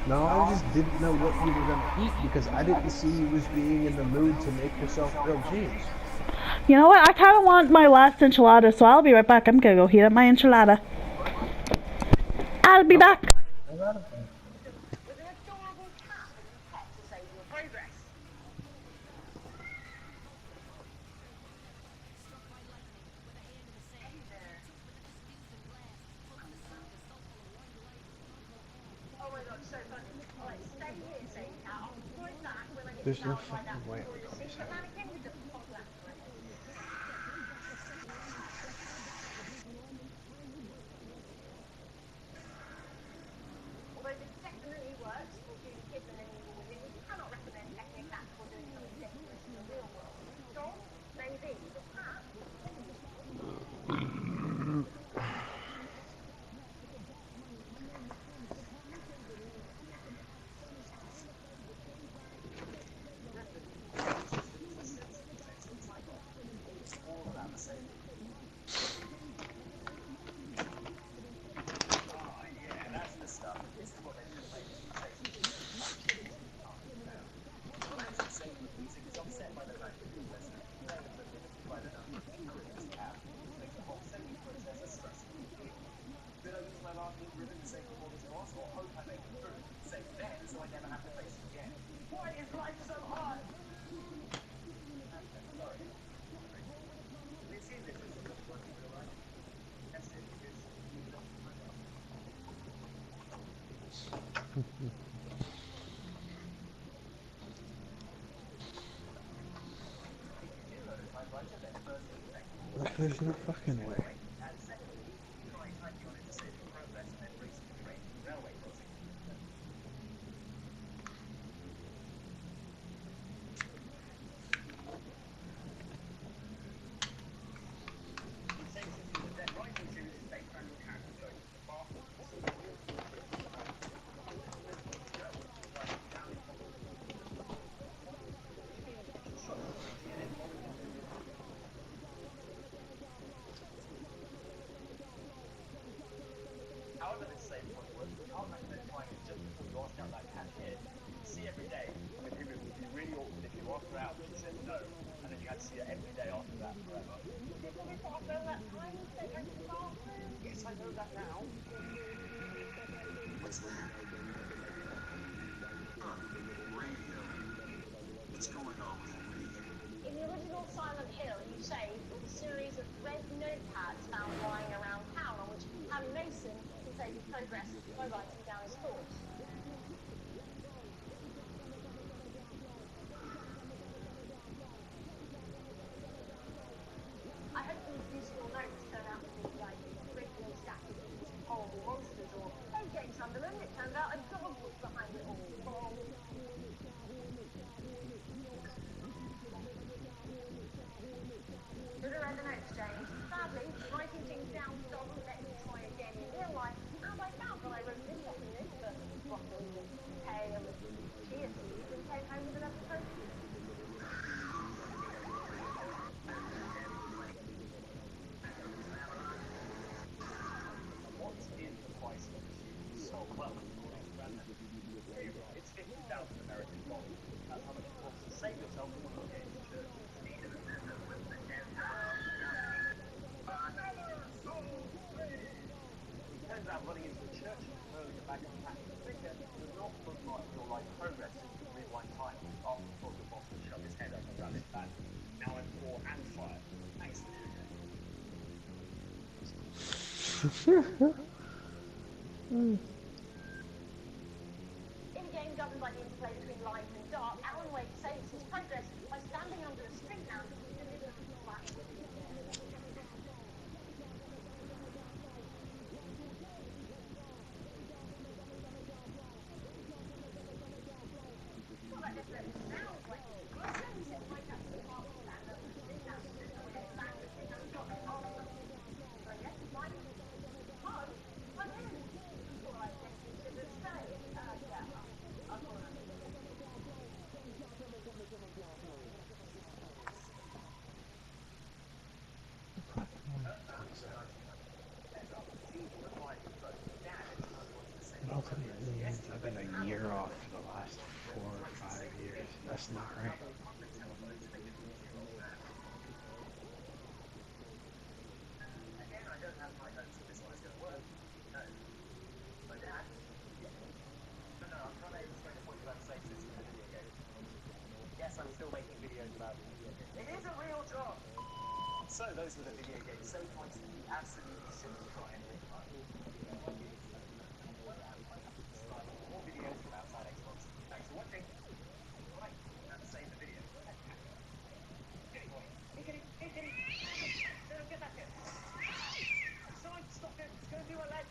No, I just didn't know what you were gonna eat because I didn't see you as being in the mood to make yourself grilled cheese. You know what? I kind of want my last enchilada, so I'll be right back. I'm gonna go heat up my enchilada. I'll be Okay. back. There's no fucking way I'm 27. Like, there's no fucking way. I've been a year off for the last 4 or 5 years. That's not right. So those were the video game save points that you absolutely shouldn't try and live by. More videos from outside Xbox. Thanks for watching. Right, and save the video. Kitty boy. Hey kitty, hey kitty. No, get back here. Son, stop it. It's going to do a leg.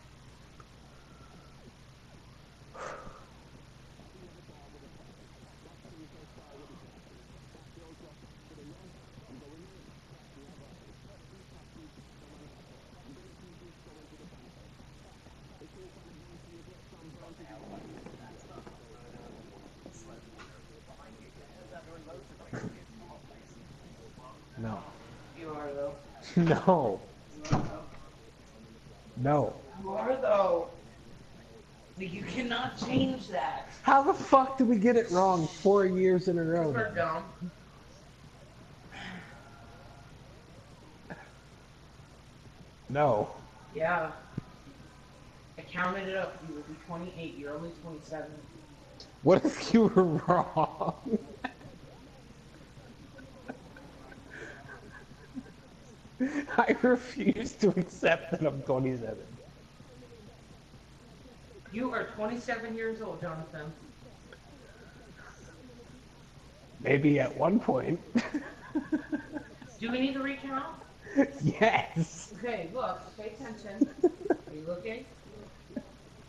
No. You are though. No. You are though. No. You are though. But you cannot change that. How the fuck did we get it wrong 4 years in a row? We're dumb. No. Yeah. I counted it up. You will be 28. You're only 27. What if you were wrong? I refuse to accept that I'm 27. You are 27 years old, Jonathan. Maybe at one point. Do we need to recount? Yes. Okay, look. Pay attention. Are you looking?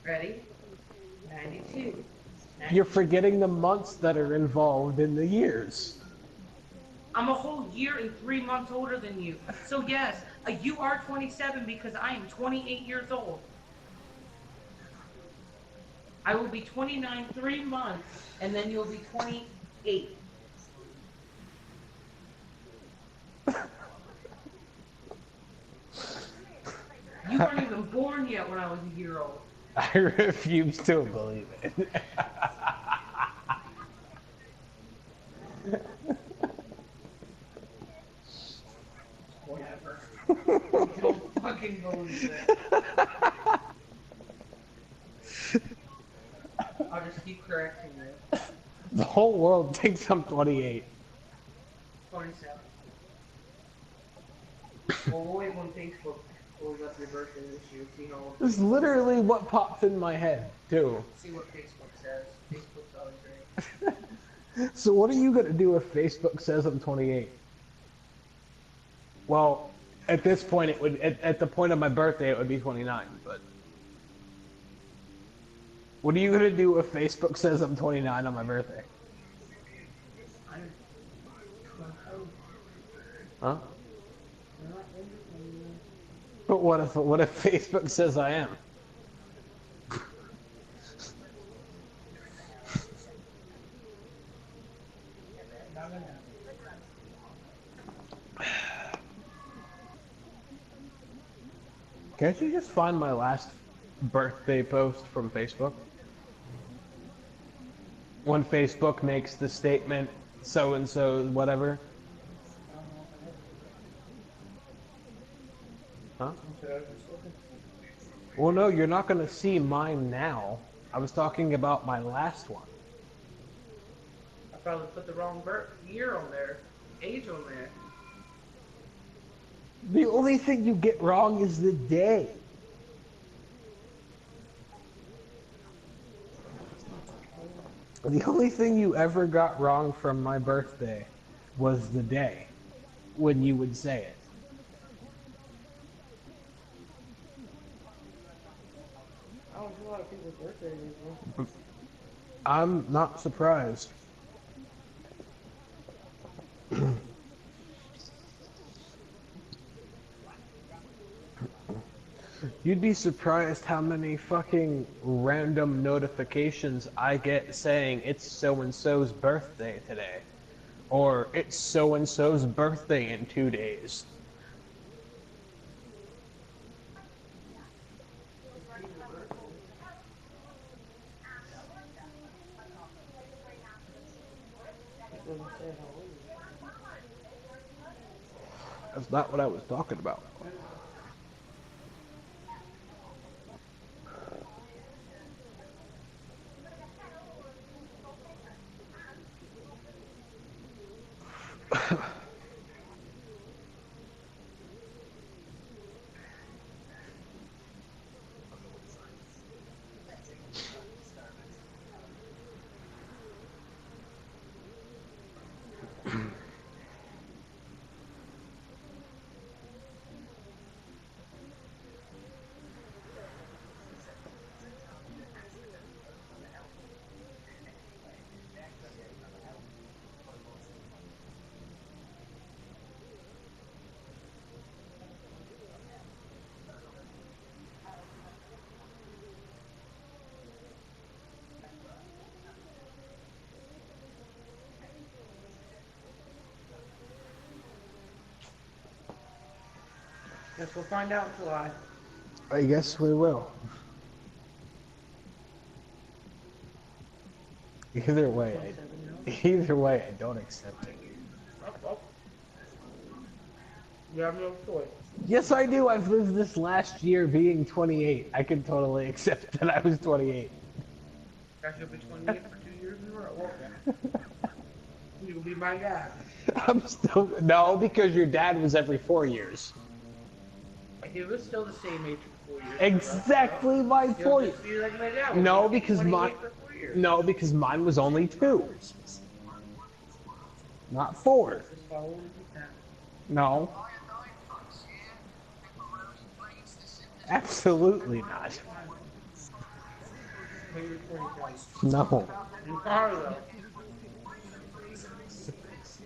Ready? 92. You're forgetting the months that are involved in the years. I'm a whole year and 3 months older than you. So yes, you are 27 because I am 28 years old. I will be 29 3 months, and then you'll be 28. You weren't even born yet when I was a year old. I refuse to believe it. Whatever. I don't fucking believe it. I'll just keep correcting you. The whole world thinks I'm 28. 27. Well, we'll wait when Facebook pulls up your birthday this year, see how old. It's literally what pops in my head, too. See what Facebook says. Facebook's always great. So what are you going to do if Facebook says I'm 28? Well, at this point, it would at the point of my birthday, it would be 29, but... What are you going to do if Facebook says I'm 29 on my birthday? Huh? But what if Facebook says I am? Can't you just find my last birthday post from Facebook? When Facebook makes the statement, so-and-so, whatever. Huh? Well, no, you're not going to see mine now. I was talking about my last one. I probably put the wrong year on there, age on there. The only thing you get wrong is the day. The only thing you ever got wrong from my birthday was the day, when you would say it. I don't know a lot of people's birthdays anymore. I'm not surprised. You'd be surprised how many fucking random notifications I get saying it's so-and-so's birthday today. Or it's so-and-so's birthday in 2 days. Doesn't say how old you That's not what I was talking about. Guess we'll find out in July. I guess we will. Either way, either way, I don't accept it. You have no choice. Yes, I do. I've lived this last year being 28. I can totally accept that I was 28. Guys, you'll be 28 for 2 years in a row. You'll be my dad. I'm still no, because your dad was every 4 years. He was still the same age for 4 years. Exactly my He'll point. just be like my dad. No, He'll be because 28 mine. for 4 years. No, because mine was only 2, not 4. Just how old is he now? No, absolutely not. Maybe 27. No. You are though.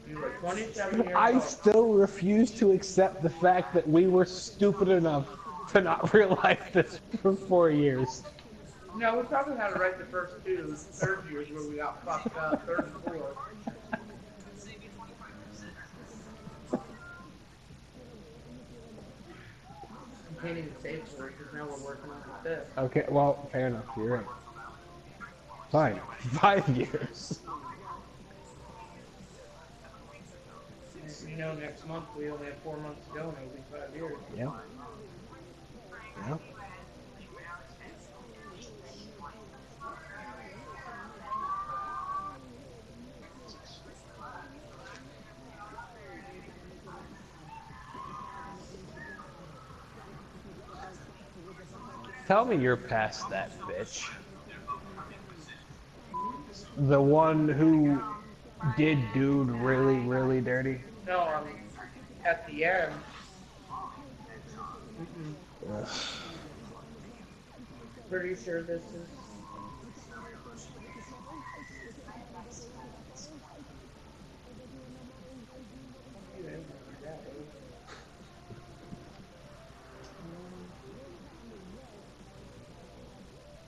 You were 27 years I old. still refuse to accept the fact that we were stupid enough to not realize this for 4 years. No, we probably had to write the first 2 third years where we got fucked up, 3rd and 4th. I can't even say 4 because now we're working on the 5th. Okay, well, fair enough. You're right. Fine. 5 years. You know, next month we only have 4 months to go and it'll be 5 years. Yeah. Yeah. Tell me you're past that bitch. The one who did dude really, really dirty. No, at the end. Ugh. Pretty sure this is.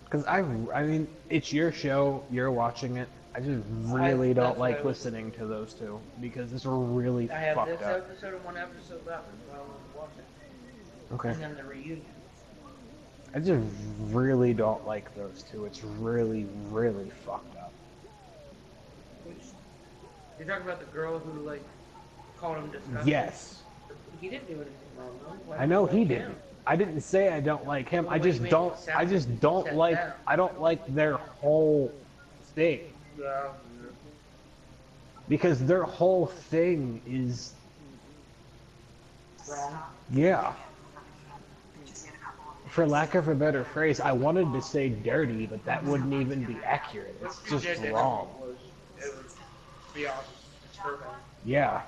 Because I mean, it's your show, you're watching it. I just really don't that's like what I was- listening to those two because it's really I have fucked this up. episode and one episode left, so I'll watch it. Okay. And then the reunion. I just really don't like those two. It's really, really fucked up. Which, you're talking about the girl who, like, called him disgusting? Yes. He didn't do anything wrong, though. Why I know would you he like didn't. him? I didn't say I don't like him. Well, I what do just you mean? don't. It sounds- I just don't said like. that. I don't like their whole thing Yeah. because their whole thing is Wrong. yeah. For lack of a better phrase, I wanted to say dirty, but that wouldn't even be accurate. It's What you just did wrong. It was beyond disturbing. Yeah.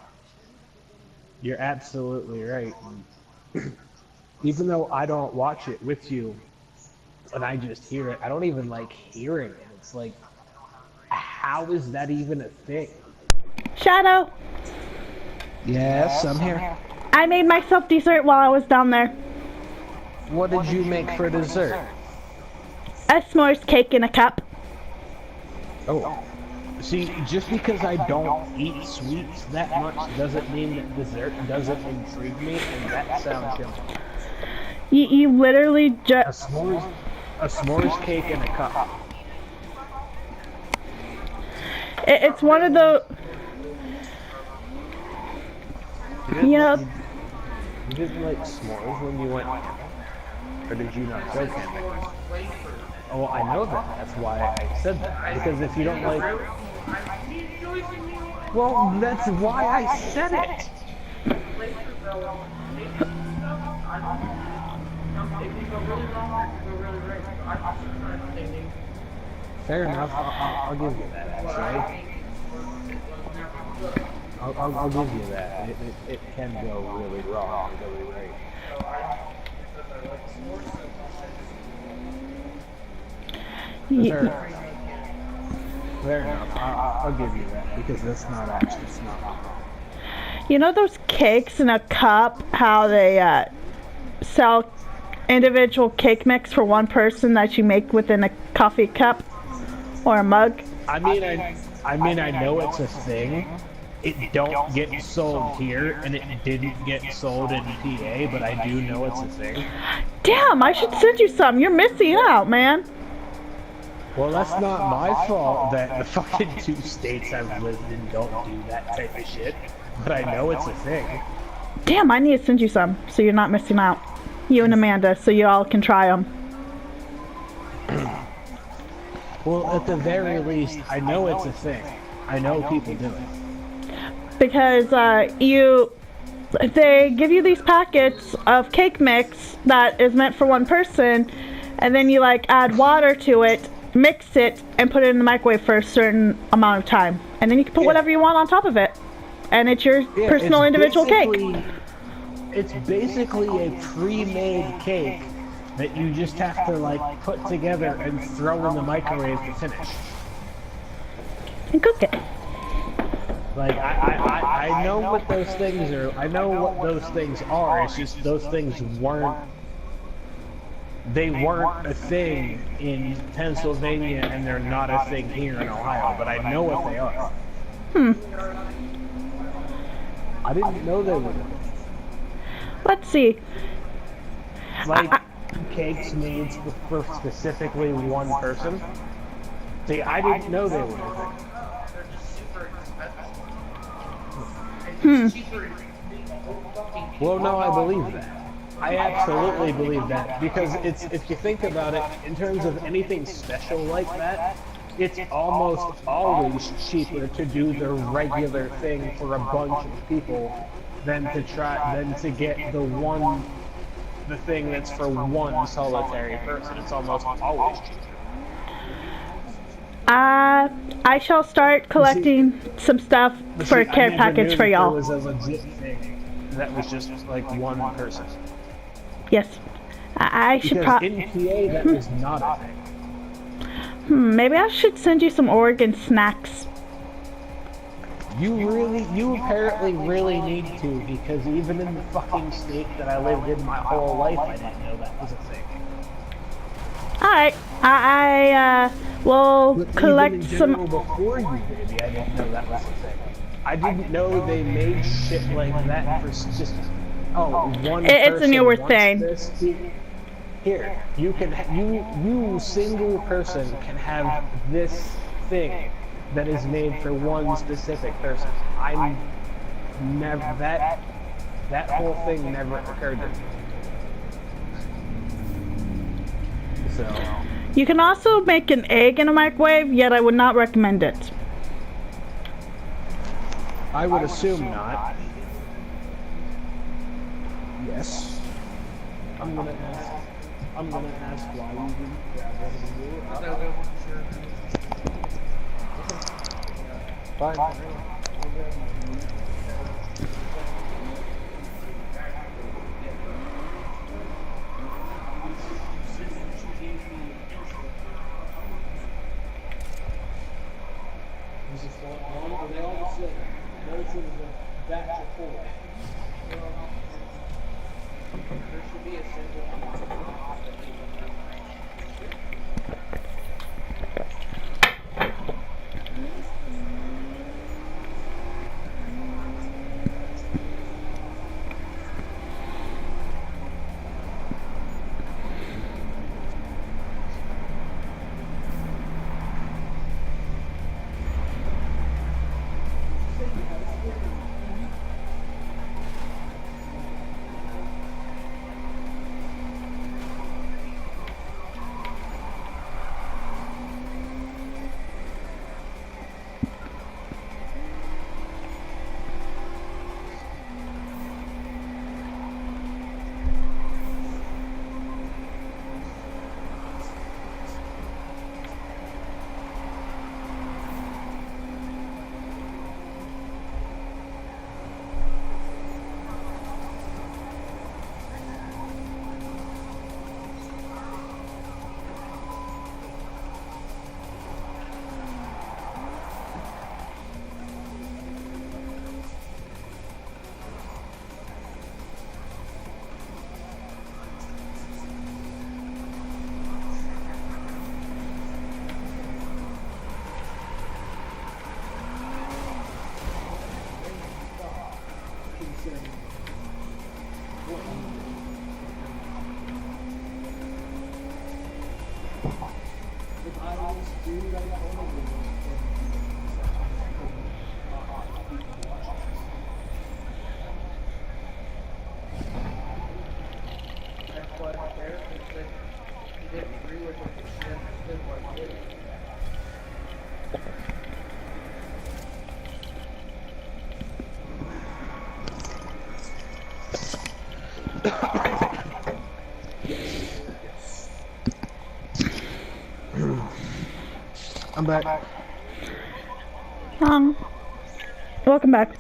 You're absolutely right. Even though I don't watch it with you and I just hear it, I don't even like hearing it. It's like, how is that even a thing? Shadow, Yes, I'm here. I made myself dessert while I was down there. What did you make for dessert? A s'mores cake in a cup. Oh. See, just because I don't eat sweets that much doesn't mean that dessert doesn't intrigue me, and that sounds simple. You literally A just... s'mores cake in a cup. It's one of the... You know, You didn't like s'mores when you went camping? Or did you not go camping? Oh, well, I know that. That's why I said that. Because if you don't like... Well, that's why I said it! Fair enough. I'll give you that, actually. I'll give you that. It can go really wrong or really right. Fair enough. Fair enough. I'll give you that because that's not actually, it's not wrong. you know those cakes in a cup, how they sell individual cake mix for one person that you make within a coffee cup or a mug? I mean, I know it's a thing. It don't get sold here, and it didn't get sold in PA, but I do know it's a thing. Damn, I should send you some. You're missing out, man. Well, that's not my fault that the fucking 2 states I've lived in don't do that type of shit, but I know it's a thing. Damn, I need to send you some so you're not missing out. You and Amanda, so you all can try them. Well, at the very least, I know it's a thing. I know people do it. Because they give you these packets of cake mix that is meant for one person, and then you like add water to it, mix it, and put it in the microwave for a certain amount of time, and then you can put whatever you want on top of it, and it's your personal individual cake. It's basically a pre-made cake that you just have to like put together and throw in the microwave to finish. And cook it. Like I know what those things are. I know what those things are. It's just those things weren't. They weren't a thing in Pennsylvania, and they're not a thing here in Ohio. But I know what they are. I didn't know they were. Let's see. Like cakes made for specifically one person. See, I didn't know they were a thing. Well, no, I believe that. I absolutely believe that because it's, if you think about it, in terms of anything special like that, it's almost always cheaper to do the regular thing for a bunch of people than to get the thing that's for one solitary person. It's almost always cheaper. I shall start collecting some stuff for a care package for y'all. It was a legit thing that was just like one person. Yes. I should probably. In PA, that was not a thing. Maybe I should send you some Oregon snacks. You apparently really need to, because even in the fucking state that I lived in my whole life, I didn't know that was a thing. Alright, I will collect some. Before you, baby, I didn't know that was a thing. I didn't know they made shit like that for just one. It's a newer thing. Here, you can you single person can have this thing that is made for one specific person. I never that whole thing never occurred to me. So you can also make an egg in a microwave, yet I would not recommend it. I would assume not. Yes. I'm gonna ask why you didn't grab it and do it. Fine. They all said notice it was a batch of 4. There should be a single That's why the therapist said she didn't agree with it, but she understood why he did it. I'm back. Welcome back.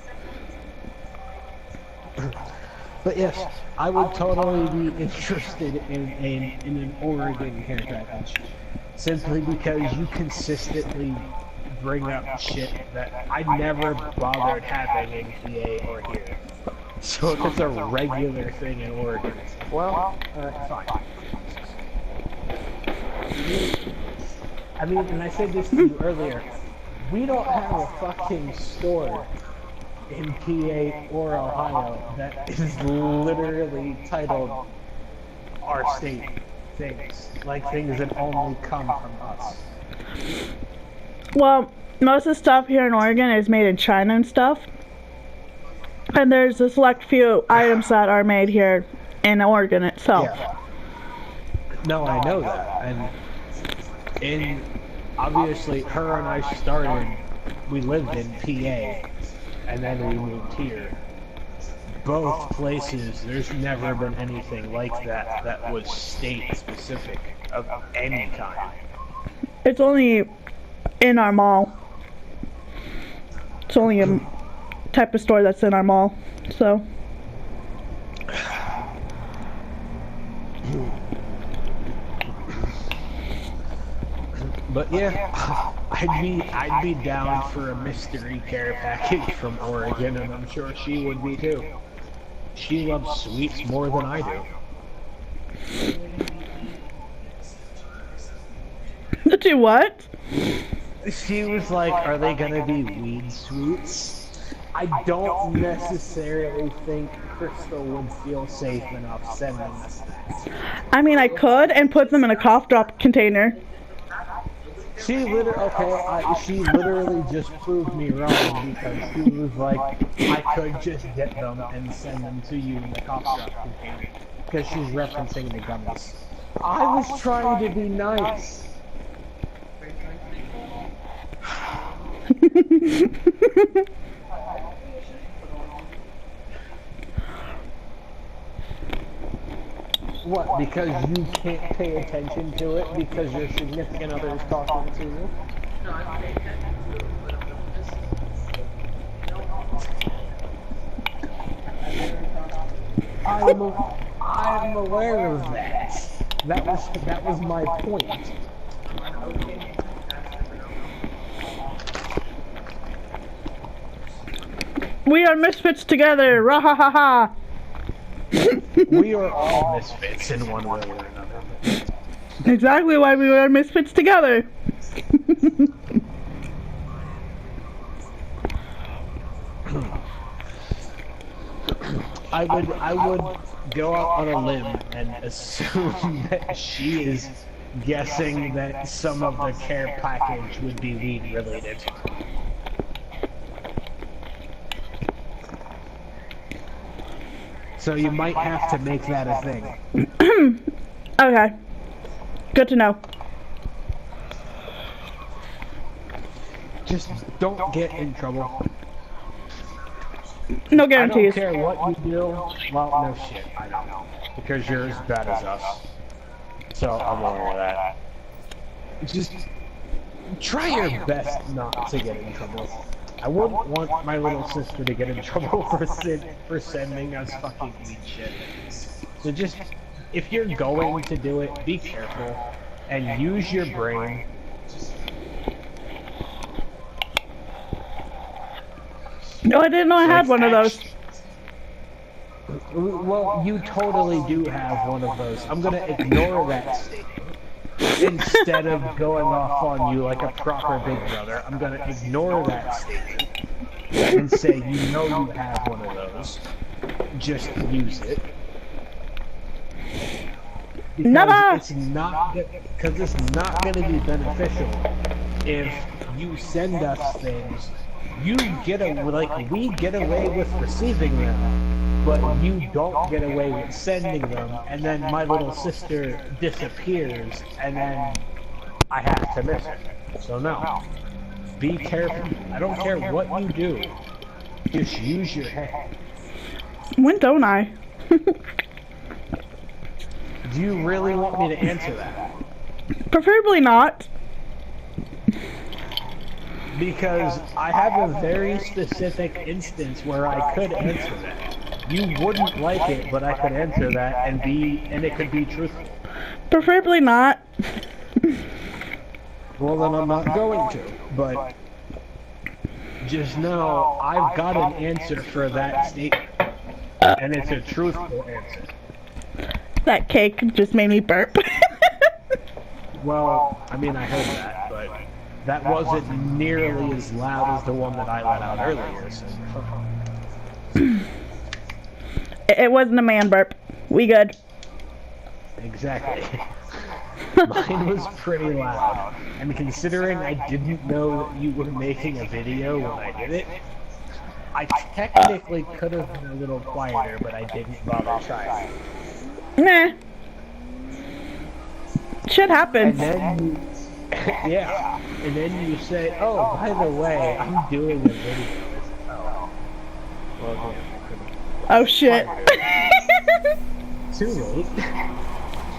But yes, I would totally be interested in an Oregon care package. Simply because you consistently bring up shit that I never bothered having in PA or here. So if it's a regular thing in Oregon, it's like, well, fine. I mean, and I said this to you earlier, we don't have a fucking store in PA or Ohio that is literally titled our state things. Like things that only come from us. Well, most of the stuff here in Oregon is made in China and stuff. And there's a select few items that are made here in Oregon itself. Yeah. No, I know that. And obviously her and I started, we lived in PA, and then we moved here. Both places, there's never been anything like that that was state specific of any kind. It's only in our mall. It's only a type of store that's in our mall, so. But yeah, I'd be down for a mystery care package from Oregon, and I'm sure she would be too. She loves sweets more than I Do. Do what? She was like, are they gonna be weed sweets? I don't necessarily think Crystal would feel safe enough sending us that. I mean, I could and put them in a cough drop container. She literally just proved me wrong because she was like, I could just get them and send them to you in the cough drop container because she's referencing the gummies. I was trying to be nice. What, because you can't pay attention to it because your significant other is talking to you? No, I pay attention to it, but I'm just, I'm aware of that. That was my point. We are misfits together, rah ha ha ha. We are all misfits in one way or another. Exactly why we are misfits together. I would go out on a limb and assume that she is guessing that some of the care package would be weed related. So you might have to make that a thing. Okay. Good to know. Just don't get in trouble. No I guarantees. don't care what you do. Well, no shit, I don't. Because you're as bad as us. So I'm aware of that. Just try your best not to get in trouble. I wouldn't want my little sister to get in trouble for sending us fucking weed shit. So just, if you're going to do it, be careful and use your brain. No, I didn't know I had one of those. Well, you totally do have one of those. I'm gonna ignore that statement. Instead of going off on you like a proper big brother, I'm gonna ignore that statement and say, you know you have one of those. Just use it. Never. It's not going to be beneficial if you send us things. You get we get away with receiving them, but you don't get away with sending them, and then my little sister disappears, and then I have to miss her. So no, be careful. I don't care what you do. Just use your head. When don't I? Do you really want me to answer that? Preferably not. Because I have a very specific instance where I could answer that. You wouldn't like it, but I could answer that and it could be truthful. Preferably not. Well, then I'm not going to. But just know I've got an answer for that statement, and it's a truthful answer. That cake just made me burp. Well, I mean, I heard that, but that wasn't nearly as loud as the one that I let out earlier. So. It wasn't a man burp. We good. Exactly. Mine was pretty loud. And considering I didn't know that you were making a video when I did it, I technically could have been a little quieter, but I didn't bother trying. Nah. Shit happens. And then you, yeah, and then you say, oh, by the way, I'm doing a video. Oh. Well, damn. Oh shit. Too late.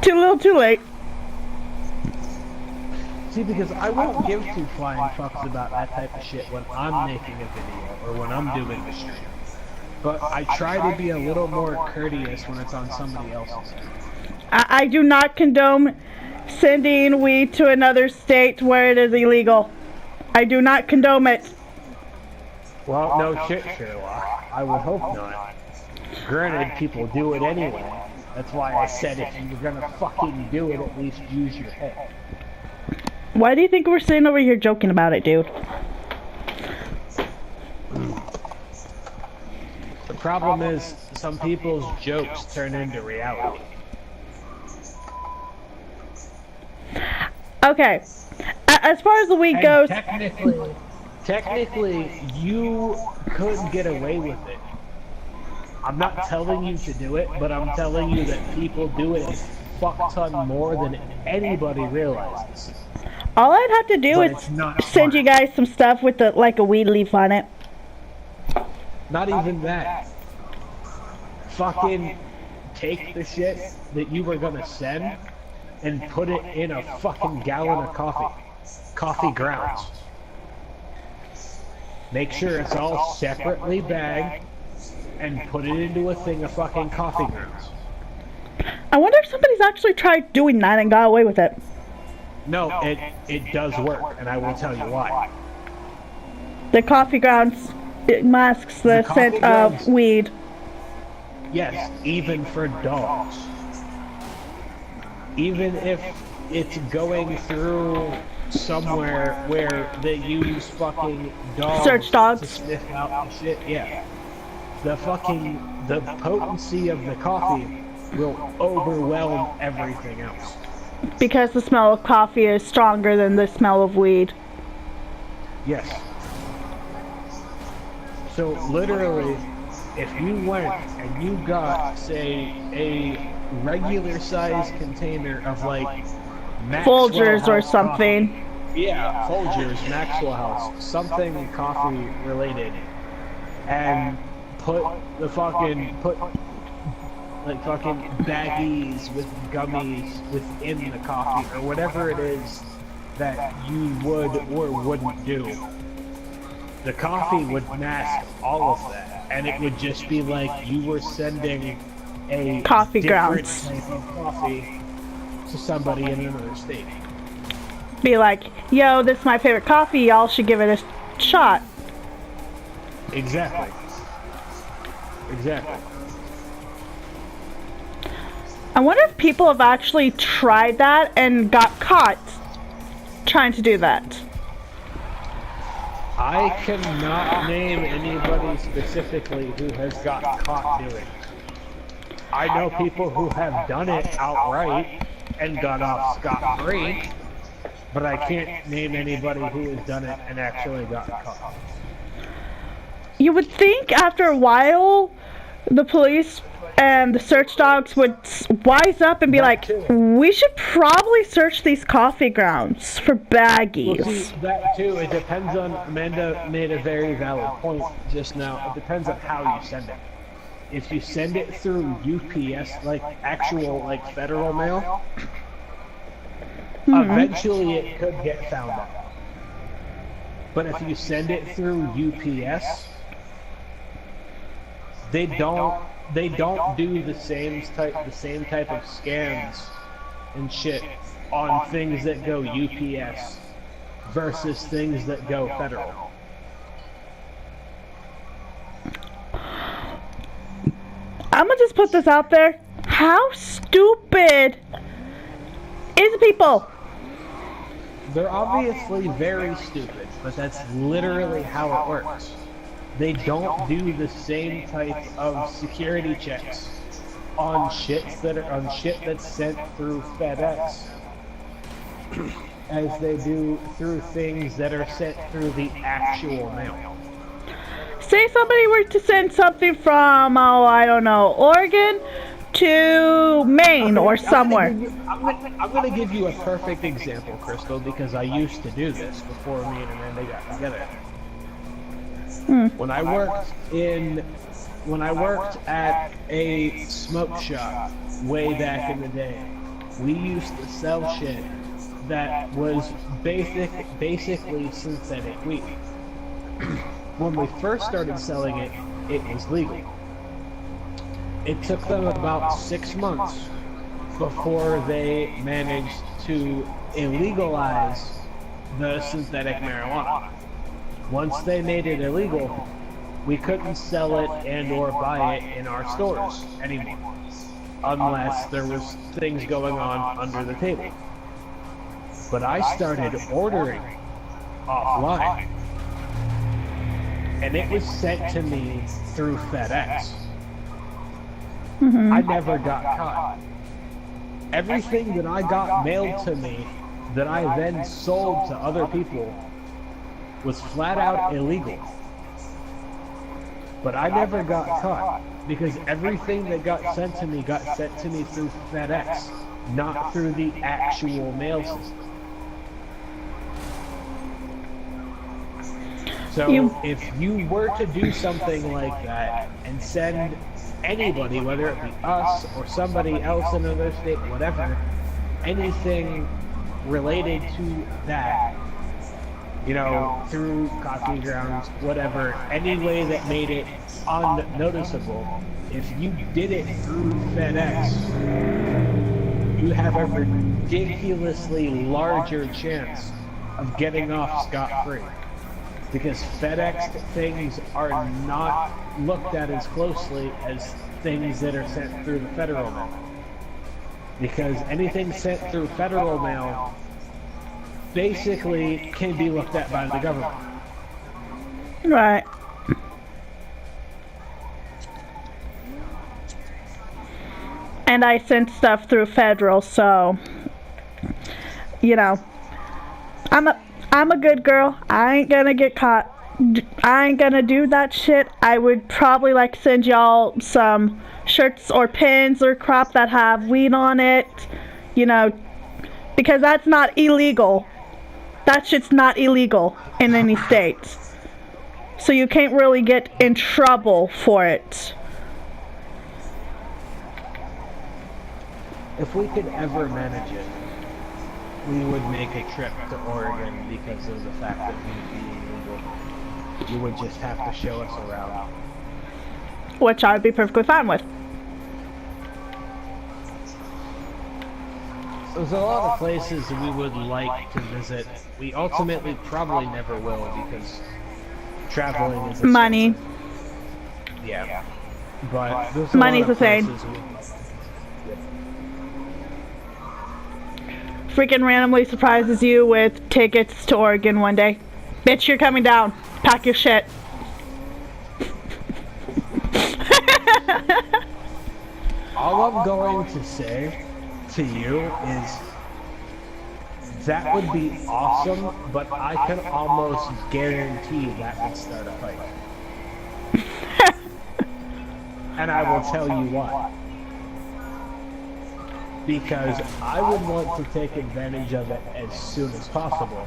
Too little, too late. See, because I won't give two flying fucks about that type of shit when I'm making a video or when I'm doing the stream. But I try to be a little more courteous when it's on somebody else's. I do not condone sending weed to another state where it is illegal. I do not condone it. Well, no shit, Sherlock. I would hope not. Granted, people do it anyway. That's why I said if you were gonna fucking do it, at least use your head. Why do you think we're sitting over here joking about it, dude? The problem is, some people's jokes turn into reality. Okay. As far as the weed And goes... technically, you could get away with it. I'm not telling you to do it, but I'm telling you that people do it a fuck ton more than anybody realizes. All I'd have to do But is it's not send you smart. guys some stuff with like a weed leaf on it. Not even that. Fucking take the shit that you were gonna send and put it in a fucking gallon of coffee. Coffee grounds. Make sure it's all separately bagged and put it into a thing of fucking coffee grounds. I wonder if somebody's actually tried doing that and got away with it. No, it does work, and I will tell you why. The coffee grounds, it masks the coffee scent grounds. of weed. Yes, even for dogs. Even if it's going through somewhere where they use fucking dogs Search dogs. to sniff out the shit, yeah. The potency of the coffee will overwhelm everything else. Because the smell of coffee is stronger than the smell of weed. Yes. So literally, if you went and you got, say, a regular size container of like Maxwell Folgers or House something. coffee, yeah, Folgers, Maxwell House, something coffee related, and put like fucking baggies with gummies within the coffee or whatever it is that you would or wouldn't do. The coffee would mask all of that, and it would just be like you were sending a Coffee different grounds. type of coffee to somebody in another state. Be like, yo, this is my favorite coffee, y'all should give it a shot. Exactly. Exactly. I wonder if people have actually tried that and got caught trying to do that. I cannot name anybody specifically who has got caught doing it. I know people who have done it outright, and got off scot-free, but I can't name anybody who has done it and actually gotten caught. You would think after a while, the police and the search dogs would wise up and be like, we should probably search these coffee grounds for baggies. Well, see, that too, it depends on, Amanda made a very valid point just now, it depends on how you send it. If you send it through UPS, like actual, like federal mail, eventually it could get found out. But if you send it through UPS, they don't do the same type of scams and shit on things that go UPS versus things that go federal. I'm gonna just put this out there. How stupid is people? They're obviously very stupid, but that's literally how it works. They don't do the same type of security checks on shit that's sent through FedEx as they do through things that are sent through the actual mail. Say somebody were to send something from, oh, I don't know, Oregon to Maine or somewhere. I'm gonna give you a perfect example, Crystal, because I used to do this before me and Amanda got together. When I worked at a smoke shop way back in the day, we used to sell shit that was basically synthetic weed. When we first started selling it, it was legal. It took them about 6 months before they managed to illegalize the synthetic marijuana. Once they made it illegal, we couldn't sell it and or buy it in our stores anymore, unless there was things going on under the table. But I started ordering offline, and it was sent to me through FedEx. I never got caught. Everything that I got mailed to me that I then sold to other people was flat out illegal. But I never got caught because everything that got sent to me through FedEx, not through the actual mail system. So if you were to do something like that and send anybody, whether it be us or somebody else in another state, whatever, anything related to that, you know, through coffee grounds, whatever, any way that made it unnoticeable, if you did it through FedEx, you have a ridiculously larger chance of getting off scot-free. Because FedEx things are not looked at as closely as things that are sent through the federal mail. Because anything sent through federal mail basically can be looked at by the government. Right. And I sent stuff through federal, so, you know, I'm a good girl. I ain't gonna get caught. I ain't gonna do that shit. I would probably like send y'all some shirts or pins or crap that have weed on it, you know, because that's not illegal. That shit's not illegal in any states. So you can't really get in trouble for it. If we could ever manage it, we would make a trip to Oregon because of the fact that we'd be illegal. You would just have to show us around. Which I would be perfectly fine with. There's a lot of places we would like to visit. We ultimately probably never will because traveling is expensive. Money. Yeah. But there's Money's a lot of the same. places we Freaking randomly surprises you with tickets to Oregon one day. Bitch, you're coming down. Pack your shit. All I'm going to say to you is that would be awesome, but I can almost guarantee that would start a fight. And I will tell you why. Because I would want to take advantage of it as soon as possible,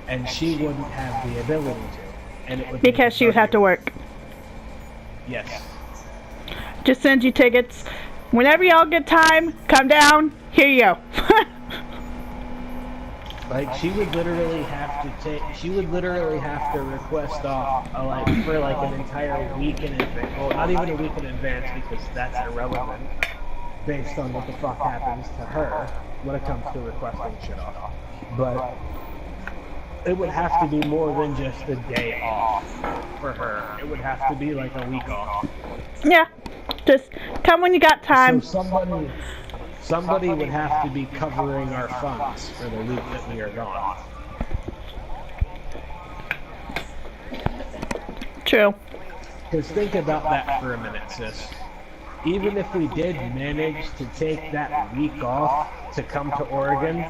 and she wouldn't have the ability to. And it would Because she would have to work. Yes. Just send you tickets. Whenever y'all get time, come down. Here you go. Like, she would literally have to request off, for like an entire week in advance. Well, not even a week in advance, because that's irrelevant, based on what the fuck happens to her when it comes to requesting shit off. But it would have to be more than just a day off for her. It would have to be like a week off. Yeah. Just come when you got time. So somebody would have to be covering our funds for the week that we are gone. True. Because think about that for a minute, sis. Even if we did manage to take that week off to come to Oregon,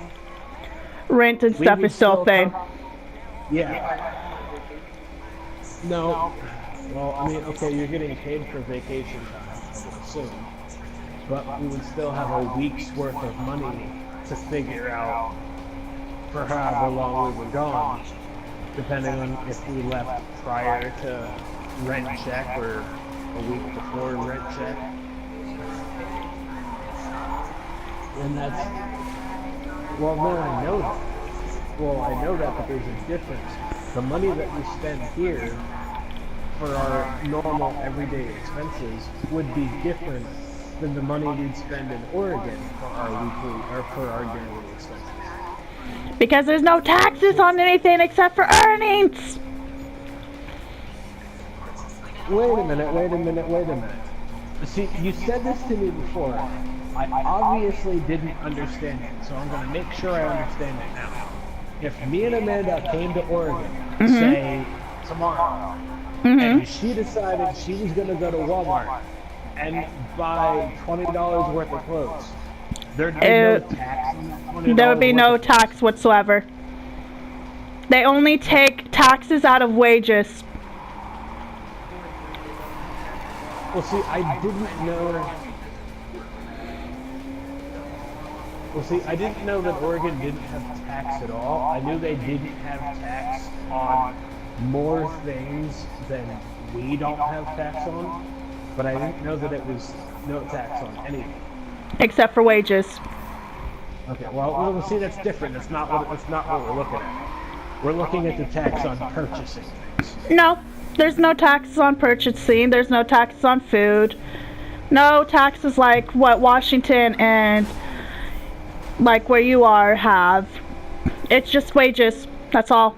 Rent and stuff is still a thing. Yeah. No. Well, I mean, okay, you're getting paid for vacation time, I would assume. But we would still have a week's worth of money to figure out for however long we were gone, depending on if we left prior to rent check or a week before rent check. And that's, well, then I know that. Well, I know that, but there's a difference. The money that we spend here for our normal everyday expenses would be different than the money we'd spend in Oregon for our weekly or for our daily expenses. Because there's no taxes on anything except for earnings. Wait a minute. See, you said this to me before. I obviously didn't understand it, so I'm going to make sure I understand it now. If me and Amanda came to Oregon, say, tomorrow, and she decided she was going to go to Walmart and buy $20 worth of clothes, there'd be no tax on that $20 There would be no worth of tax whatsoever. They only take taxes out of wages. Well, see, I didn't know that Oregon didn't have tax at all. I knew they didn't have tax on more things than we don't have tax on, but I didn't know that it was no tax on anything. Except for wages. Okay, well, see, that's different. That's not what we're looking at. We're looking at the tax on purchasing things. No, there's no taxes on purchasing. There's no taxes on food. No taxes like what Washington and like where you are have. It's just wages. That's all.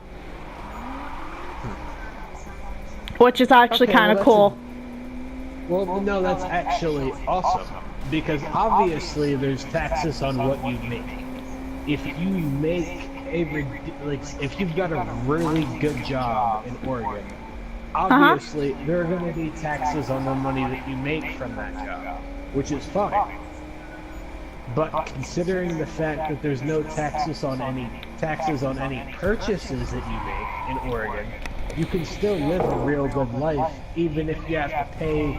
Which is actually Okay, kind of cool. Well, no, that's actually awesome. Because obviously there's taxes on what you make. If you make if you've got a really good job in Oregon, obviously there are going to be taxes on the money that you make from that job, which is fine. But considering the fact that there's no taxes on any purchases that you make in Oregon, you can still live a real good life, even if you have to pay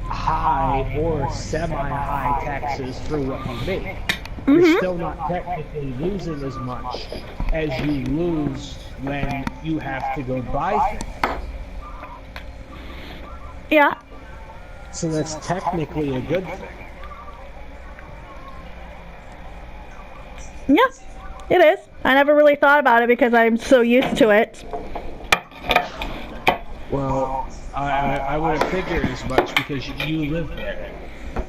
high or semi-high taxes for what you make. You're still not technically losing as much as you lose when you have to go buy things. Yeah. So that's technically a good thing. Yeah, it is. I never really thought about it because I'm so used to it. Well, I would have figured as much because you live there.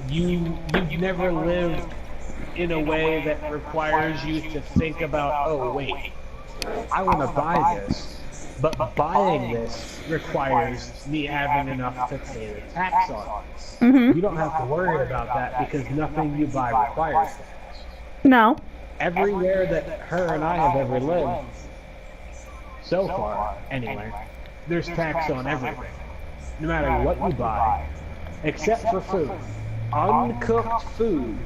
You've never lived in a way that requires you to think about, oh wait, I want to buy this, but buying this requires me having enough to pay the tax on it. You don't have to worry about that because nothing you buy requires tax. No. Everywhere that her and I have ever lived, so far, anyway, there's tax on everything. No matter what you buy, except for food. Uncooked food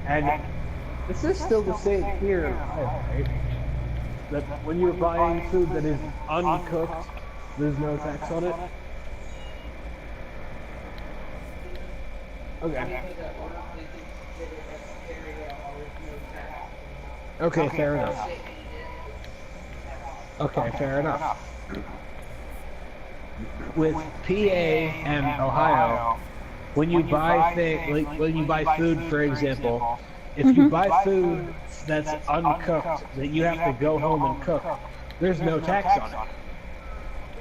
And this is still the same here in Ohio, right? That when you're buying food that is uncooked, there's no tax on it. Okay. Okay, fair enough. Okay, fair enough. With PA and Ohio, when you buy when you buy food, for example, if you buy food that's uncooked that you have to go home and cook, there's no tax on it.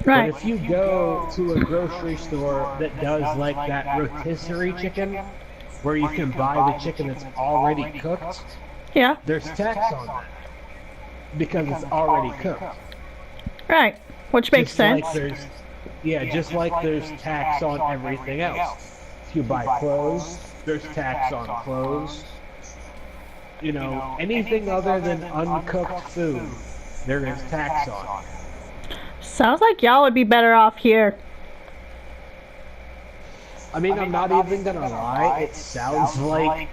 Right. But if you go to a grocery store that does like that rotisserie chicken, where you can buy the chicken that's already cooked, Yeah. there's tax on that because it's already cooked. Right. Which makes sense. Just like there's tax on everything else. If you buy clothes, there's tax on clothes. You know, anything other than uncooked food, there is tax on. Sounds like y'all would be better off here. I mean, I'm not even gonna lie, it sounds like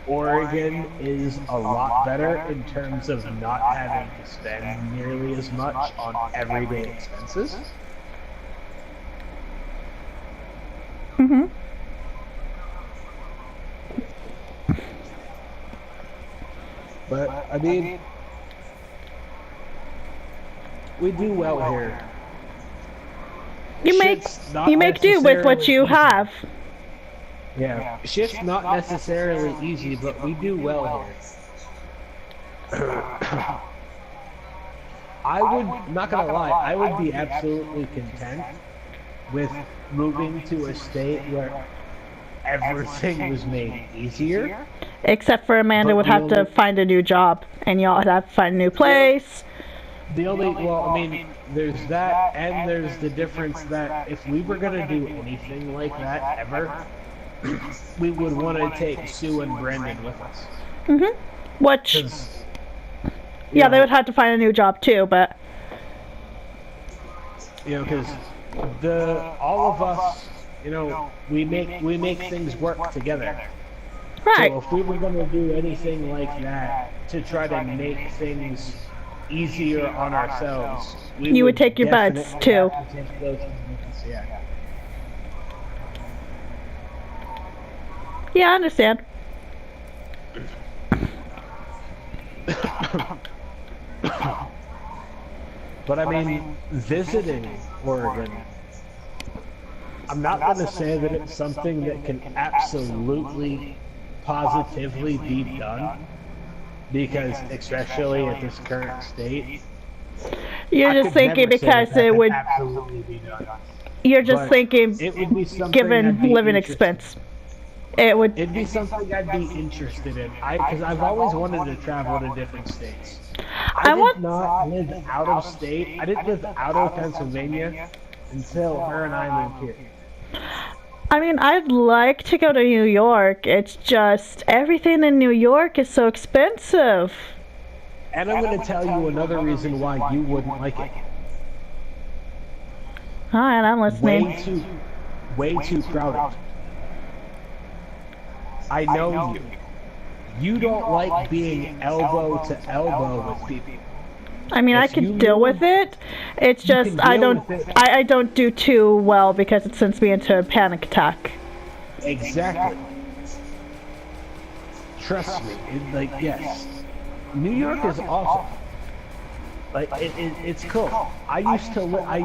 Oregon is a lot better in terms of not having to spend nearly as much on everyday expenses. Mm-hmm. But, I mean, we do well here. You make Shit's not do with what necessarily you easy. have. Yeah, shit's not necessarily easy, but we do well here. I would, not gonna lie, I would be absolutely content with moving to a state where everything was made easier. Except for Amanda But would the have to only- find a new job, and y'all would have to find a new place. The only, well, I mean, there's that, and there's the difference that if we were gonna do anything like that ever, we would want to take Sue and Brandon with us. Mm-hmm. Which, 'Cause, yeah, they know, would have to find a new job too, but... You know, because all of us, you know, we make things work together. Right. So if we were going to do anything like that to try to make things easier on ourselves, You would take your buds, definitely too. have to take those things, yeah. Yeah, I understand. But I mean, visiting Oregon, I'm not going to say that it's something that can absolutely, positively be done, because especially at this current state, You're I just could thinking never say because that it can would... absolutely be done. You're just But thinking, it would be something given I'd be living interested- expense. It would... It'd be something I'd be interested in. Because I've always wanted to travel to different states. I did not live out of state. I didn't live out of Pennsylvania until her and I moved here. I mean, I'd like to go to New York. It's just everything in New York is so expensive. And I'm going to tell you another reason why you wouldn't like it. Alright, I'm listening. Way too crowded. I know you. You don't like being elbow to elbow with people. I mean, I If you can deal with it. It's just can I deal don't with it. I don't do too well because it sends me into a panic attack. Exactly. Trust me. Yes. New York is awesome. Like, it's cool. I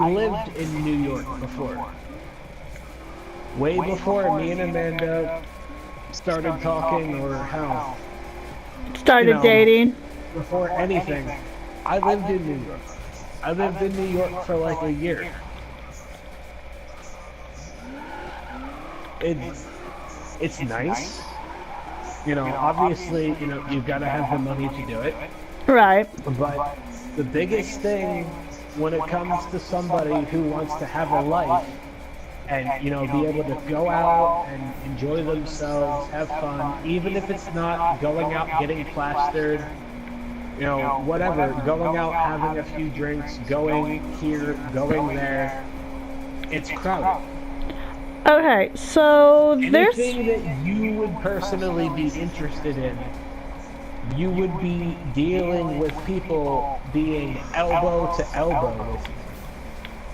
lived in New York before. Way before me and Amanda started talking, or hell, Started dating. before anything. I lived in New York. I lived in New York for like a year. It's nice. You know, obviously, you know, you've got to have the money to do it. Right. But the biggest thing when it comes to somebody who wants to have a life and, you know, be able to go out and enjoy themselves, have fun, even if it's not going out getting plastered, you know, whatever, going out having a few drinks, going here, going there, it's crowded. Okay, so there's. Anything that you would personally be interested in, you would be dealing with people being elbow to elbow with you.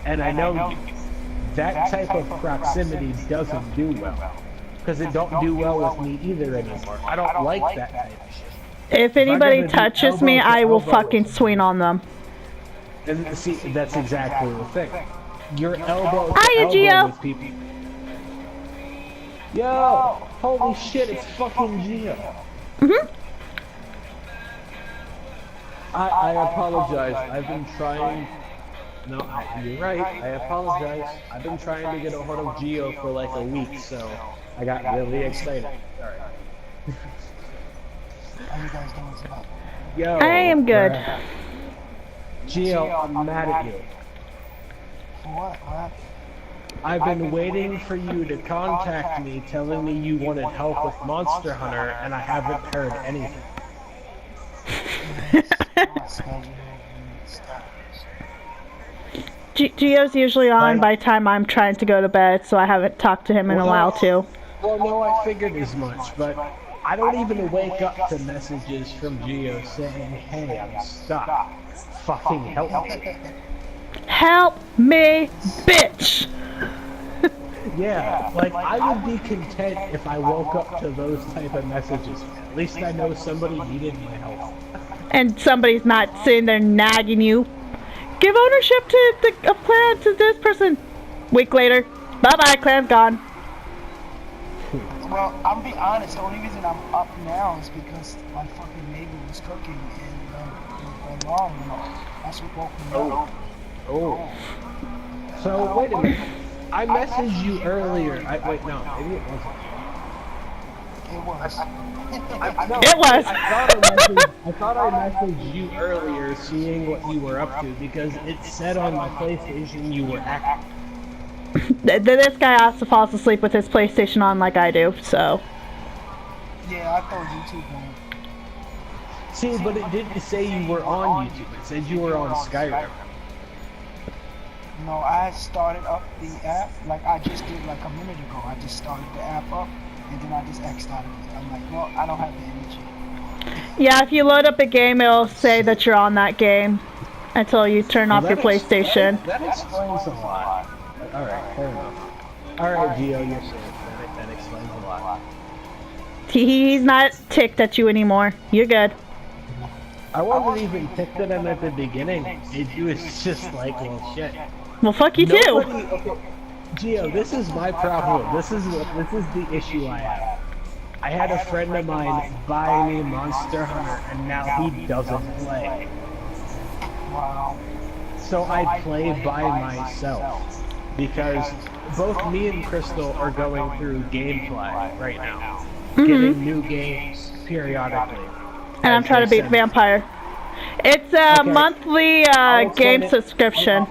And I know you. That type of proximity doesn't do well. Because it don't do well with me either anymore. I don't like that type of shit. If anybody touches me, I will fucking swing on them. And see, that's exactly the thing. You're elbow to Hiya, elbow Gio. with people. Yo! Holy shit, it's fucking Gio. I apologize. I've been trying. No, you're right. I apologize. I've been trying to get a hold of Gio for like a week, so I got really excited. Sorry. How you guys doing tonight? Yo. I am good. bruh. Gio, I'm mad at you. What? What? I've been waiting for you to contact me telling me you wanted help with Monster Hunter, and I haven't heard anything. My schedule and stuff. Gio's usually on by the time I'm trying to go to bed, so I haven't talked to him in a while too. Well, no, I figured as much, but I don't even wake up to messages from Gio saying, hey, I'm stuck. Fucking help me. Help me, bitch! Yeah, like, I would be content if I woke up to those type of messages. At least I know somebody needed my help. And somebody's not sitting there nagging you. Give ownership to the clan to this person. Week later, bye bye, clan's gone. Well, I'm be honest. The only reason I'm up now is because my fucking neighbor was cooking and it went wrong. You know, that's what woke me up. Oh. So, wait a minute. I messaged you earlier. Wait, no, maybe it wasn't. It was. No, It was. I thought I messaged you earlier seeing what you were up to because it said on my PlayStation you were active. This guy also falls asleep with his PlayStation on like I do, so. Yeah, I told you too, man. See, but it didn't say you were on YouTube. It said you were on Skyrim. No, I started up the app like I just did like a minute ago. I just started the app up and then I just X'd out of it. I'm like, well, I don't have the energy. Yeah, if you load up a game, it'll say that you're on that game until you turn off your PlayStation. That explains a lot. Alright, fair enough. Alright, Gio, you're safe. That explains a lot. He's not ticked at you anymore. You're good. I wasn't even ticked at him at the beginning. It was just like, well, shit. Well, fuck you too. Okay, Gio, this is my problem. This is the issue I have. I had a friend of mine buy me Monster Hunter, and now he doesn't play. Wow. So I play by myself because both me and Crystal are going through gameplay right now, getting new games periodically. And I'm trying to beat Vampire. It's a monthly game subscription.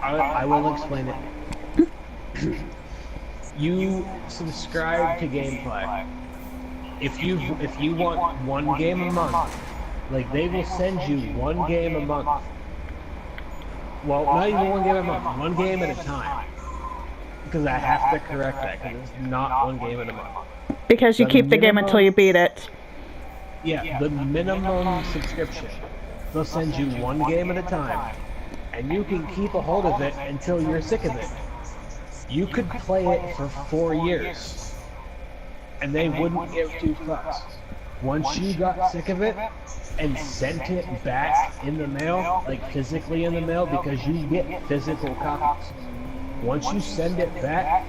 I will explain it. You subscribe to gameplay. If you want one game a month, like they will send you one game a month. Well, not even one game a month, one game at a time. Because I have to correct that, because it's not one game at a month. Because you keep the game until you beat it. Yeah, the minimum subscription. They'll send you one game at a time, and you can keep a hold of it until you're sick of it. You could play it for 4 years, and they wouldn't give two fucks. Once you got sick of it and sent it back in the mail, like physically in the mail, because you get physical copies. Once you send it back,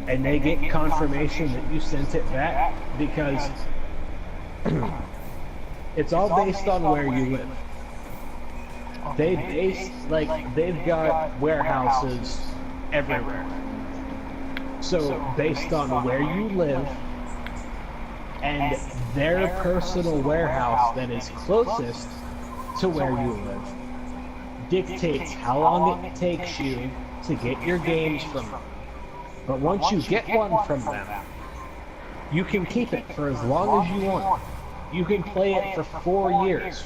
and they get confirmation that you sent it back, because it's all based on where you live. They've got warehouses everywhere. So based on where you live and their personal warehouse that is closest to where you live dictates how long it takes you to get your games from them. But once you get one from them, you can keep it for as long as you want. You can play it for 4 years.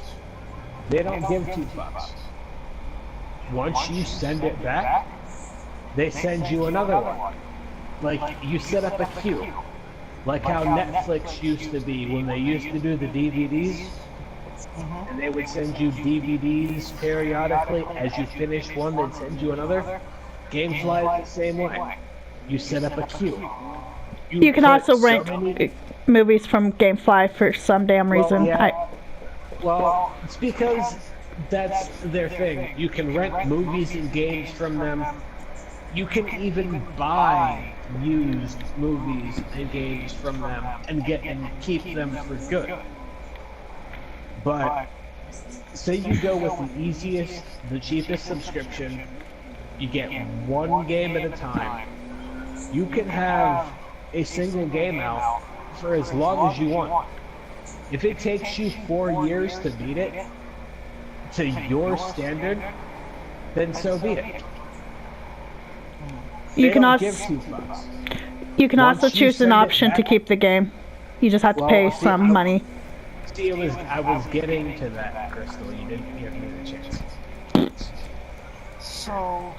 They don't give two fucks. Once you send it back, they send you another one. Like, you set up a queue. Like how Netflix used to be when they used to do the DVDs. And they would send you DVDs periodically. As you finish one, they'd send you another. Gamefly is the same way. You set up a queue. You can put also so rent many- movies from GameFly for some damn reason. yeah. Well, it's because that's their thing. You can rent movies and games from them. You can even buy used movies and games from them and keep them for good. But say you go with the easiest, the cheapest subscription, you get one game at a time. You can have a single game out for as long as you want. If it takes you 4 years to beat it, to your standard, then so be it. You They can don't also give two fucks. you can Once also you choose an send it option to back- keep the game. You just have to Well, pay see, some money. See, I was getting to that, Crystal. You didn't give me the chance. So,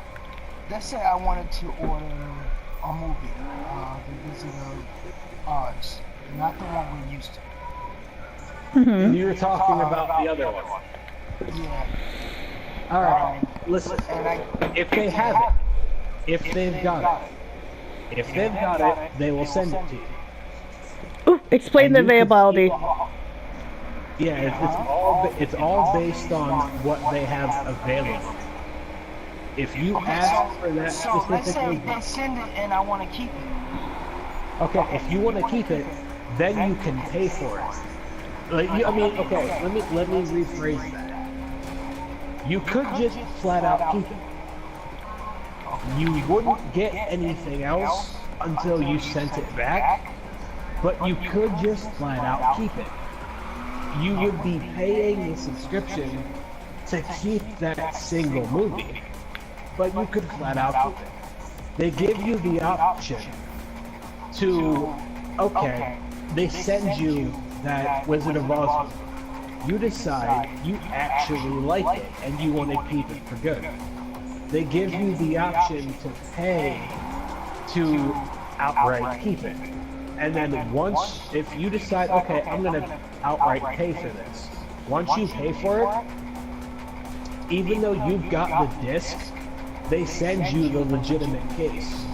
let's say I wanted to order a movie, The Wizard of Oz, not the one we used to. You were talking about the other one. Yeah. All right, listen. And If they have it, if they've got it, they will send it to you. Ooh, explain the And you can availability. Yeah, it's all based on what they have available. If you ask for that So let's say specifically, they send it and I want to keep it. okay, if you want to keep it, then you can pay for it. Like, okay, let me rephrase that. You could just flat out keep it. You wouldn't get anything else until you sent it back, but you could just flat out keep it. You would be paying the subscription to keep that single movie, but you could flat out keep it. They give you the option to, okay, they send you that Wizard of Oz movie. You decide you actually like it and you want to keep it for good. They give you the option to pay to outright keep it. And then once, if you decide, okay, I'm going to outright pay for this, once you pay for it, even though you've got the disc, they send you the legitimate case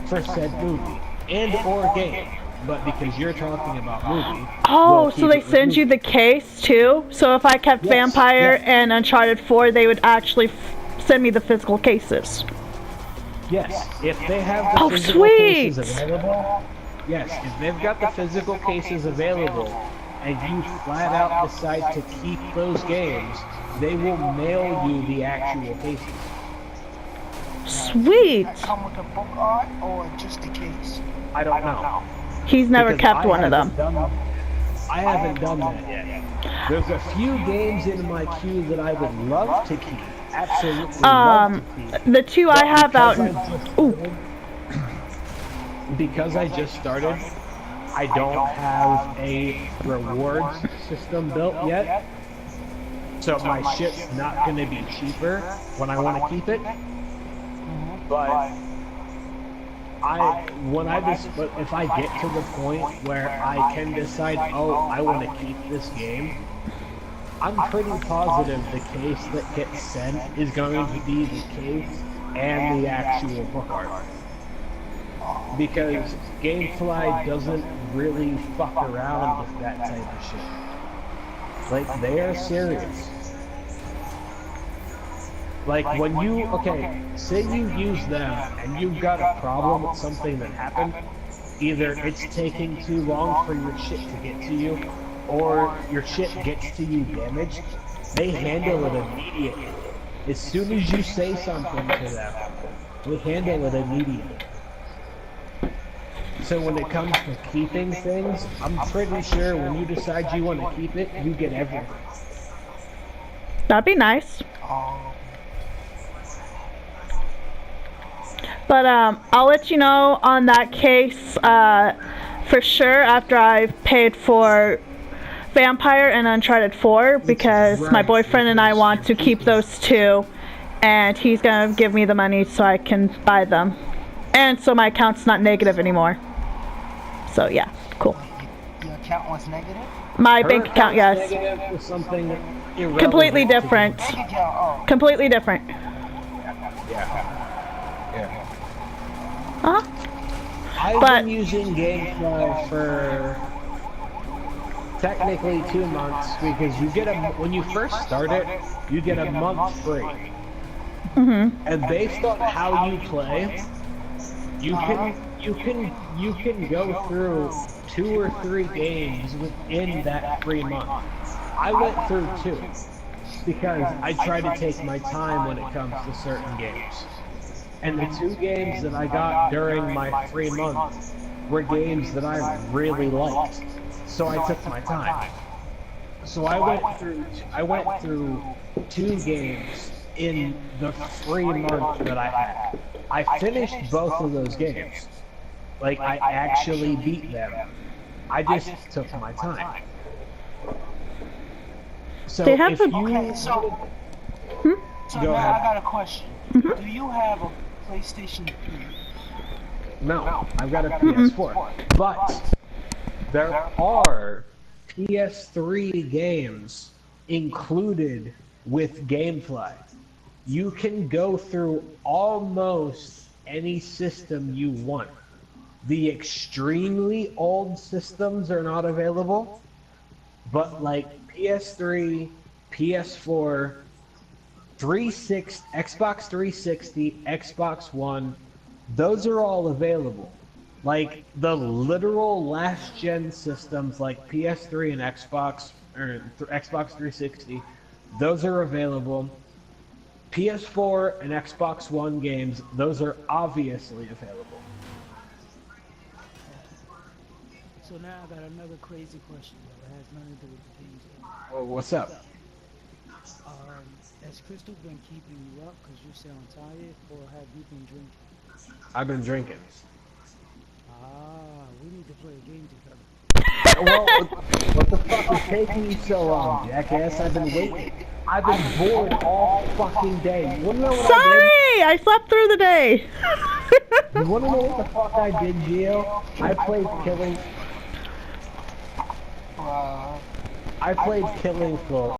for said movie and or game. But because you're talking about movie, Oh, we'll so keep they it with send you movie. the case too? So if I kept Yes, Vampire yes. and Uncharted 4, they would actually send me the physical cases. Yes, if they have the Oh, physical cases sweet! available, yes, if they've got the physical cases available, and you flat out decide to keep those games, they will mail you the actual cases. Sweet! That come with the book art or just the case? I don't know. He's never Because kept I one of them. I haven't done that yet. There's a few games in my queue that I would love to keep. Absolutely love to keep. The two I have out. Because I just started, I don't have a rewards system built yet. So my shit's not going to be cheaper when I want to keep it. But but if I get to the point where I can decide, oh, I want to keep this game, I'm pretty positive the case that gets sent is going to be the case and the actual book art. Because Gamefly doesn't really fuck around with that type of shit. Like, they are serious. Like, when you, okay, say you use them and you've got a problem with something that happened, either it's taking too long for your shit to get to you, or your shit gets to you damaged, they handle it immediately. As soon as you say something to them, they handle it immediately. So when it comes to keeping things, I'm pretty sure when you decide you want to keep it, you get everything. That'd be nice. Um, But I'll let you know on that case for sure after I've paid for Vampire and Uncharted 4 because my boyfriend and I want to keep those two and he's gonna give me the money so I can buy them, and so my account's not negative anymore. So yeah, cool. Your account was negative? My Her bank account, account's yes. negative was something irrelevant Completely to different. Bank account, oh. Completely different. Yeah. Huh? I've But- been using GameFly for technically 2 months because you get when you first start it, you get a month free. Mhm. And based on how you play, you can go through 2 or 3 games within that 3 months. I went through 2 because I try to take my time when it comes to certain games. And the 2 games that I got during my 3 months were games that I really liked. So I took my time. So I went through 2 games in the free month that I had. I finished both of those games. Like, I actually beat them. I just took my time. So They have if a- you Okay, so Go now ahead. I got a question. Do you have a PlayStation 3? No, I've got a PS4. But there are PS3 games included with GameFly. You can go through almost any system you want. The extremely old systems are not available, but like PS3, PS4, 360, Xbox 360, Xbox One, those are all available. Like the literal last gen systems like PS3 and Xbox or Xbox 360, those are available. PS4 and Xbox One games, those are obviously available. So now I got another crazy question that has nothing to do with the games. Well, what's up? Has Crystal been keeping you up because you sound tired, or have you been drinking? I've been drinking. Ah, we need to play a game together. Well, what the fuck is taking you so long, jackass? I've been waiting. I've been bored all fucking day. You wanna know what Sorry, I slept through the day. I did? You wanna know what the fuck I did, Gio? I played Killing Floor.